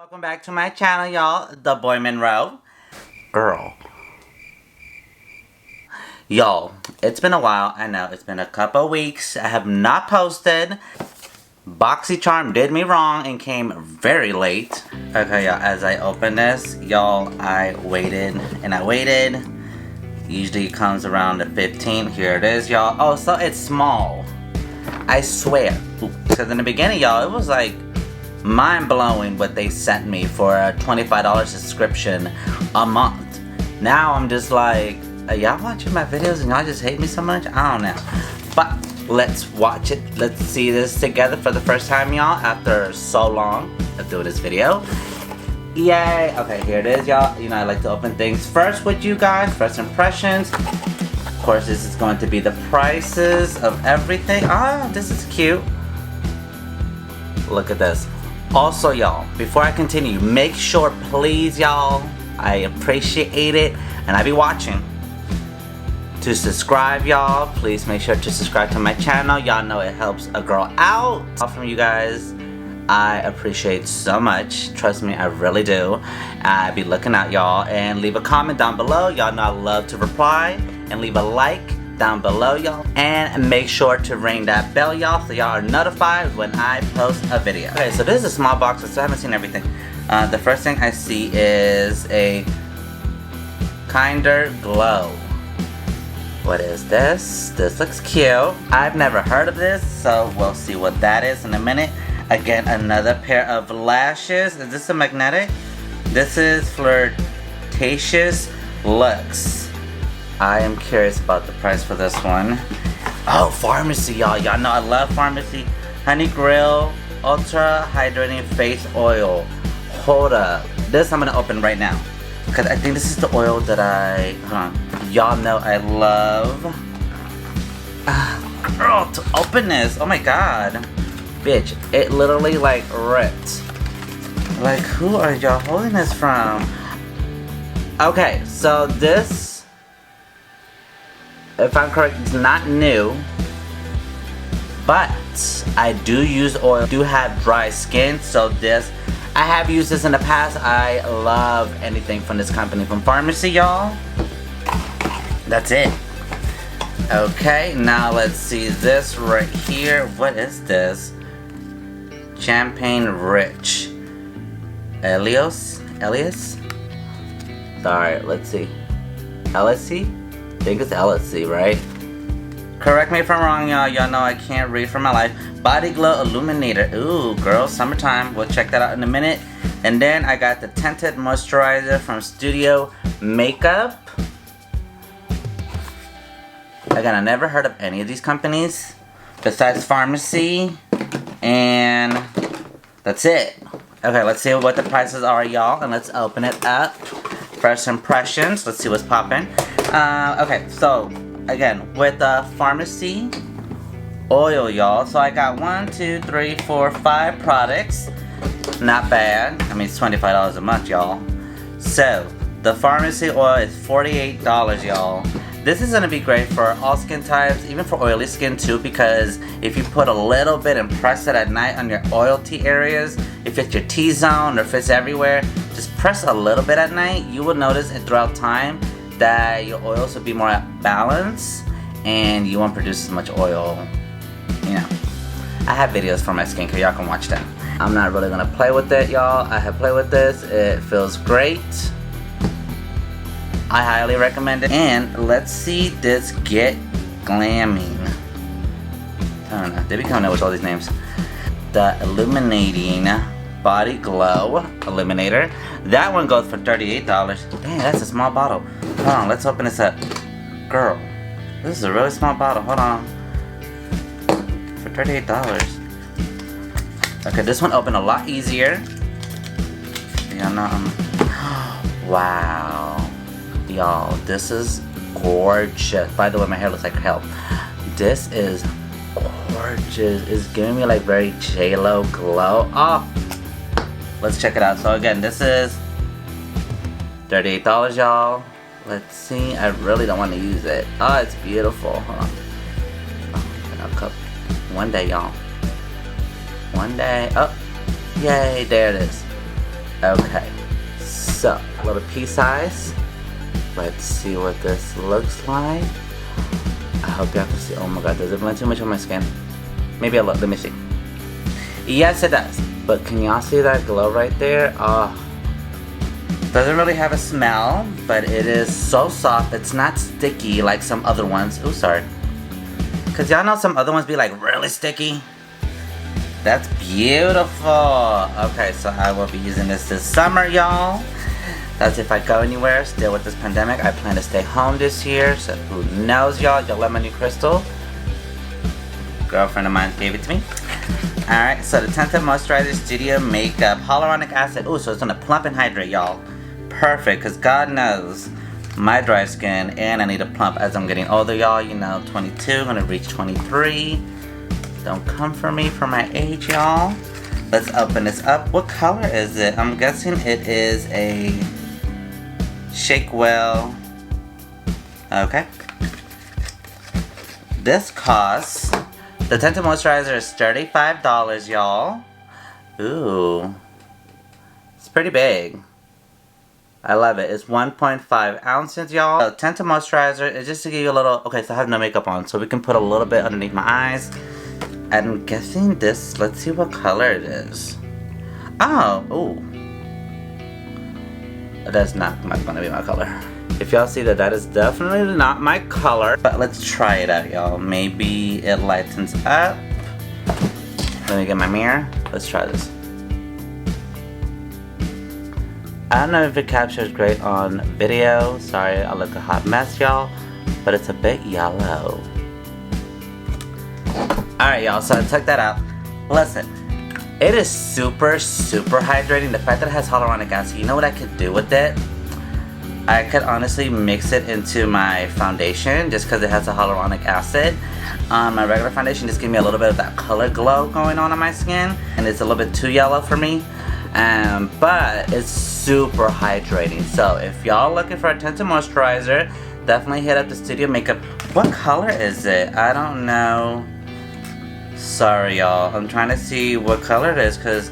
Welcome back to my channel, y'all. The Boy Monroe. Girl. Y'all, it's been a while. I know, it's been a couple weeks. I have not posted. BOXYCHARM did me wrong and came very late. Okay, y'all, as I open this, y'all, I waited and I waited. Usually it comes around the 15th. Here it is, y'all. Oh, so it's small. I swear. Because in the beginning, y'all, it was like mind-blowing what they sent me for a $25 subscription a month. Now I'm just like, are y'all watching my videos and y'all just hate me so much? I don't know. But let's watch it. Let's see this together for the first time, y'all, after so long of doing this video. Yay! Okay, here it is, y'all. You know, I like to open things first with you guys. First impressions. Of course, this is going to be the prices of everything. Oh, this is cute. Look at this. Also, y'all, before I continue, make sure, please, y'all, I appreciate it, and I be watching, to subscribe, y'all. Please make sure to subscribe to my channel. Y'all know it helps a girl out. All from you guys, I appreciate so much. Trust me, I really do. I be looking at y'all, and leave a comment down below. Y'all know I love to reply, and leave a like down below, y'all, and make sure to ring that bell, y'all, so y'all are notified when I post a video. Okay, so this is a small box, so I haven't seen everything. The first thing I see is a Kinder Glow. What is this? This looks cute. I've never heard of this, so we'll see what that is in a minute. Again, another pair of lashes. Is this a magnetic? This is Flirtatious Looks. I am curious about the price for this one. Oh, Pharmacy, y'all. Y'all know I love Pharmacy. Honey Grill Ultra Hydrating Face Oil. Hold up. This I'm gonna open right now, because I think this is the oil that y'all know I love. Girl, to open this. Oh my god. Bitch, it literally like ripped. Like, who are y'all holding this from? Okay, so this, if I'm correct, it's not new, but I do use oil. I do have dry skin, so this, I have used this in the past. I love anything from this company, from Pharmacy, y'all. That's it. Okay, now let's see this right here. What is this? Champagne Rich. Elias? Sorry, let's see. LSC? I think it's LSC, right? Correct me if I'm wrong, y'all. Y'all know I can't read for my life. Body Glow Illuminator. Ooh, girl, summertime. We'll check that out in a minute. And then I got the Tinted Moisturizer from Studio Makeup. Again, I never heard of any of these companies besides Pharmacy. And that's it. Okay, let's see what the prices are, y'all. And let's open it up. First impressions. Let's see what's popping. Okay, so again, with the Pharmacy oil, y'all. So I got 1, 2, 3, 4, 5 products. Not bad. I mean, it's $25 a month, y'all. So the Pharmacy oil is $48, y'all. This is gonna be great for all skin types, even for oily skin too, because if you put a little bit and press it at night on your oilty areas, if it's your T-zone or if it's everywhere, just press a little bit at night. You will notice throughout time that your oils will be more at balance and you won't produce as much oil. You know, I have videos for my skincare, y'all can watch them. I'm not really gonna play with it, y'all. I have played with this, it feels great. I highly recommend it. And let's see this Get Glamming. I don't know, they be coming up with all these names. The Illuminating Body Glow Illuminator. That one goes for $38. Dang, that's a small bottle. Hold on, let's open this up. Girl, this is a really small bottle. Hold on. For $38. Okay, this one opened a lot easier. Yeah, no, wow. Y'all, this is gorgeous. By the way, my hair looks like hell. This is gorgeous. It's giving me like very J-Lo glow. Oh, let's check it out. So again, this is $38, y'all. Let's see. I really don't want to use it. Oh, it's beautiful. Hold on. Oh, one day, y'all. One day. Oh, yay! There it is. Okay, so a little pea size. Let's see what this looks like. I hope you have to see. Oh my god, does it blend too much on my skin? Maybe a little. Let me see. Yes, it does. But can y'all see that glow right there? Oh. Doesn't really have a smell, but it is so soft. It's not sticky like some other ones. Oh, sorry. Because y'all know some other ones be like really sticky. That's beautiful. Okay, so I will be using this summer, y'all. That's if I go anywhere, still with this pandemic. I plan to stay home this year, so who knows, y'all. Y'all love my new crystal. Girlfriend of mine gave it to me. Alright, so the Tinted Moisturizer Studio Makeup Hyaluronic Acid. Ooh, so it's gonna plump and hydrate, y'all. Perfect, because God knows my dry skin, and I need a plump as I'm getting older, y'all. You know, 22, gonna reach 23. Don't come for me for my age, y'all. Let's open this up. What color is it? I'm guessing it is a Shake Well. Okay. This costs, the Tinted Moisturizer is $35, y'all. Ooh. It's pretty big. I love it. It's 1.5 ounces, y'all. So, Tinted Moisturizer is just to give you a little... Okay, so I have no makeup on, so we can put a little bit underneath my eyes. I'm guessing this... Let's see what color it is. Oh, ooh. That's not gonna be my color. If y'all see that, that is definitely not my color. But let's try it out, y'all. Maybe it lightens up. Let me get my mirror. Let's try this. I don't know if it captures great on video. Sorry, I look a hot mess, y'all. But it's a bit yellow. Alright, y'all, so I took that out. Listen, it is super, super hydrating. The fact that it has hyaluronic acid, you know what I could do with it? I could honestly mix it into my foundation just because it has a hyaluronic acid. My regular foundation just gives me a little bit of that color glow going on my skin. And it's a little bit too yellow for me. But it's super hydrating. So if y'all looking for a tinted moisturizer, definitely hit up the Studio Makeup. What color is it? I don't know. Sorry, y'all. I'm trying to see what color it is, because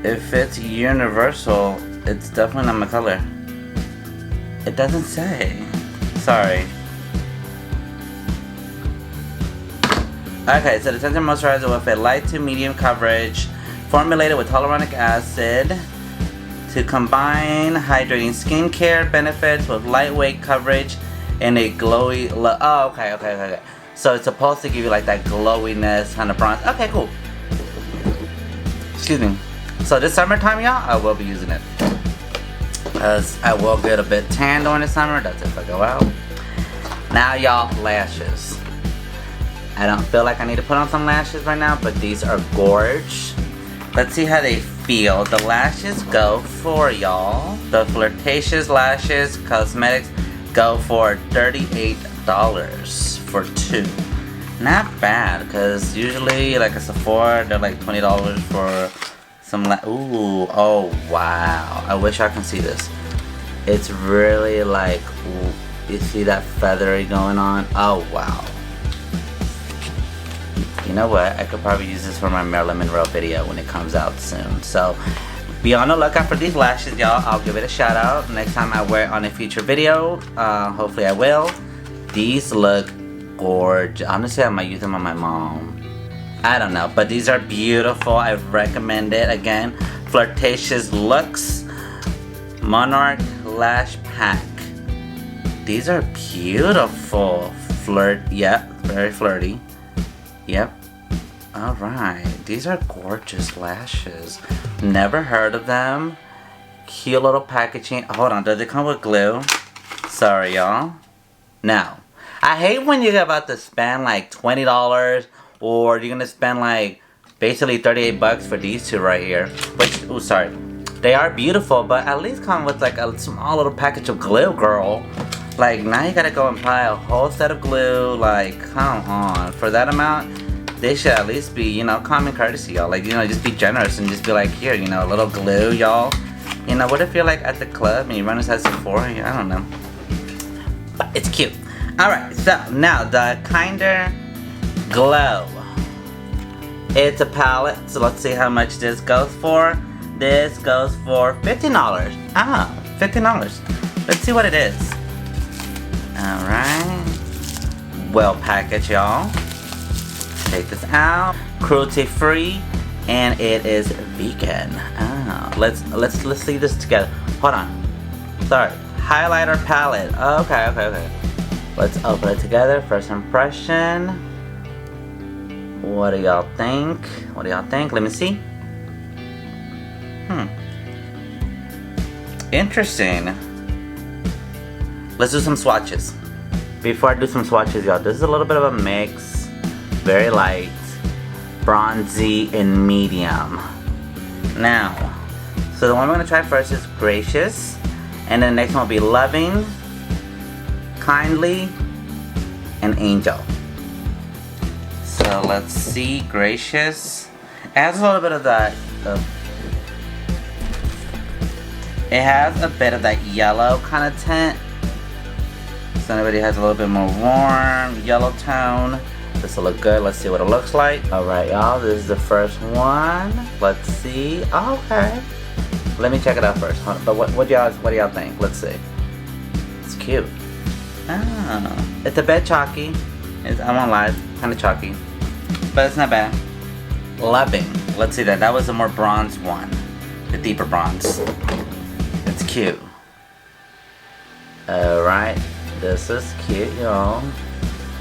if it's universal, it's definitely not my color. It doesn't say. Sorry. Okay, so the tinted moisturizer with a light to medium coverage, formulated with hyaluronic acid to combine hydrating skincare benefits with lightweight coverage and a glowy look. Oh, okay. So it's supposed to give you like that glowiness kind of bronze. Okay, cool. Excuse me. So this summertime, y'all, I will be using it. Because I will get a bit tan during the summer. That's if I go out. Now, y'all, lashes. I don't feel like I need to put on some lashes right now, but these are gorge. Let's see how they feel. The lashes go for, y'all, the Flirtatious Lashes Cosmetics go for $38 for two. Not bad, because usually like a Sephora, they're like $20 for some ooh, oh wow. I wish I can see this. It's really like, ooh, you see that feathery going on? Oh wow. You know what? I could probably use this for my Marilyn Monroe video when it comes out soon. So be on the lookout for these lashes, y'all. I'll give it a shout out next time I wear it on a future video. Hopefully I will. These look gorgeous. Honestly, I might use them on my mom. I don't know, but these are beautiful. I recommend it. Again, Flirtatious Looks Monarch Lash Pack. These are beautiful. Yep, very flirty. Yep. Alright, these are gorgeous lashes. Never heard of them. Cute little packaging. Hold on, does it come with glue? Sorry, y'all. No. I hate when you're about to spend like $20 or you're gonna spend like basically $38 for these two right here. Which, oh sorry. They are beautiful, but at least come with like a small little package of glue, girl. Like, now you gotta go and buy a whole set of glue. Like, come on. For that amount, they should at least be, you know, common courtesy, y'all. Like, you know, just be generous and just be like, here, you know, a little glue, y'all. You know, what if you're like at the club and you run inside Sephora? I don't know. But it's cute. Alright, so now the Kinder Glow. It's a palette, so let's see how much this goes for. This goes for $15. Ah, $15. Let's see what it is. Alright. Well packaged, y'all. Take this out. Cruelty free. And it is vegan. Ah, let's see this together. Hold on. Sorry. Highlighter palette. Okay. Let's open it together. First impression. What do y'all think? Let me see. Interesting. Let's do some swatches. Before I do some swatches, y'all, this is a little bit of a mix. Very light, bronzy, and medium. Now, so the one I'm gonna try first is Gracious, and then the next one will be Loving, Kindly, and Angel. So let's see, Gracious. It has a little bit of that. It has a bit of that yellow kind of tint. So anybody has a little bit more warm yellow tone. This will look good. Let's see what it looks like. Alright, y'all, this is the first one. Let's see. Okay. Let me check it out first. But what do y'all think? Let's see. It's cute. Oh. It's a bit chalky. I won't lie, it's kind of chalky. But it's not bad. Loving. Let's see that. That was the more bronze one. The deeper bronze. It's cute. Alright. This is cute, y'all.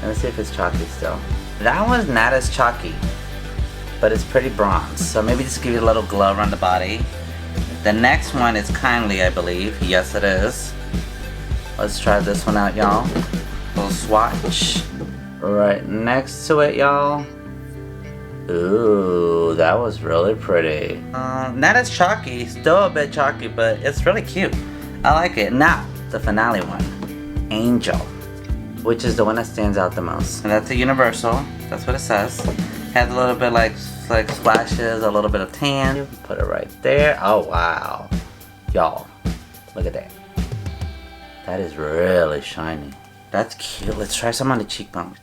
Let me see if it's chalky still. That one's not as chalky, but it's pretty bronze. So maybe just give you a little glow around the body. The next one is Kindly, I believe. Yes, it is. Let's try this one out, y'all. Little swatch. Right next to it, y'all. Ooh, that was really pretty. Not as chalky. Still a bit chalky, but it's really cute. I like it. Now, the finale one. Angel, which is the one that stands out the most. And that's a universal. That's what it says. Has a little bit like splashes, a little bit of tan. Put it right there. Oh wow, y'all, look at that. That is really shiny. That's cute. Let's try some on the cheekbone.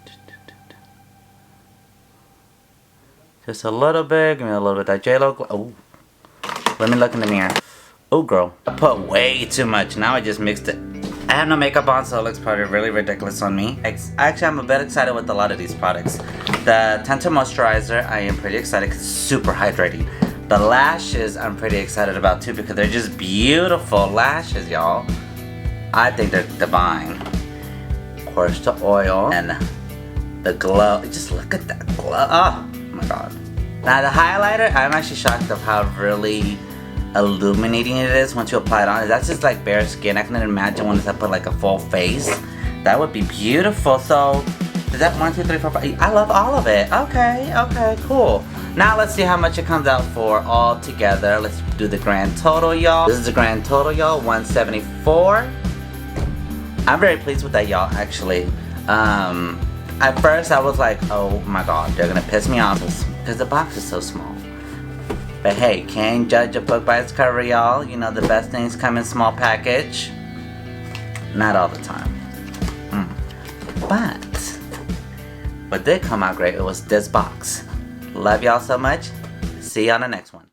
Just a little bit. Give me a little bit of that J-Lo glow. Oh, let me look in the mirror. Oh girl, I put way too much. Now I just mixed it. I have no makeup on, so it looks probably really ridiculous on me. Actually, I'm a bit excited with a lot of these products. The Tinted Moisturizer, I am pretty excited because it's super hydrating. The lashes, I'm pretty excited about too because they're just beautiful lashes, y'all. I think they're divine. Of course, the oil and the glow. Just look at that glow. Oh my god. Now the highlighter, I'm actually shocked of how really illuminating it is once you apply it on. That's just like bare skin. I can imagine once I put like a full face. That would be beautiful. So, is that 1, 2, 3, 4, 5? I love all of it. Okay, cool. Now let's see how much it comes out for all together. Let's do the grand total, y'all. This is the grand total, y'all. $174. I'm very pleased with that, y'all, actually. At first I was like, oh my god, they're gonna piss me off because the box is so small. But hey, can't judge a book by its cover, y'all. You know the best things come in small package. Not all the time. But what did come out great, it was this box. Love y'all so much. See you on the next one.